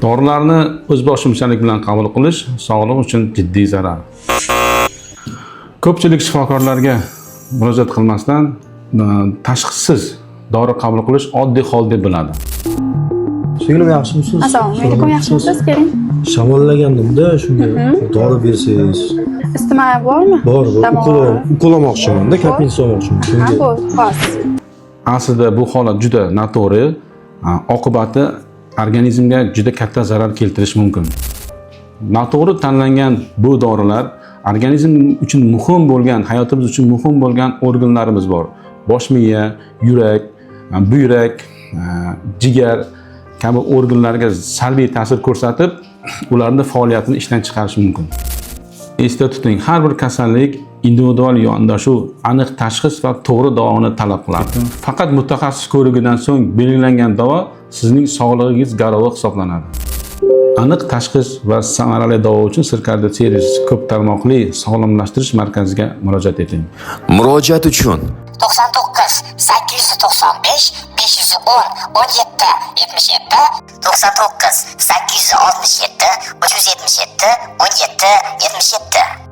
Dorilarni o'zboshimchalik bilan qabul qilish sog'liq uchun jiddiy zarar. Ko'pchilik shifokorlarga murojaat qilmasdan tashxissiz dori qabul qilish oddiy hol deb biladi. Singlim yaxshimisiz? Assalomu alaykum, yaxshimisiz? Keling. Shamollagandim-da, shunga dori bersangiz. Isitma bormi? Bor, ukolamoqchiman-da, kapin solmoqchiman. Ha, bu xos. Aslida bu holat juda noto'g'ri, oqibati organizmga juda katta zarar keltirishi mumkin. Noto'g'ri tanlangan bu dorilar organizm uchun muhim bo'lgan, hayotimiz uchun muhim bo'lgan organlarimiz bor. Bosh miya, yurak, buyrak, jigar kabi organlarga salbiy ta'sir ko'rsatib, ularning faoliyatini ishdan chiqarishi mumkin. Esda tuting, har bir kasallik individual yondashuv, aniq tashxis va to'g'ri davoni talab qiladi. Faqat mutaxassis ko'rigidan so'ng belgilangan davo sizning sog'lig'ingiz garovi hisoblanadi. Aniq tashxis va samarali davo uchun Sirdaryo servis ko'p tarmoqli sog'lomlashtirish markaziga murojaat eting. Murojaat uchun 99 895 510 17 77 99 867 377 17 77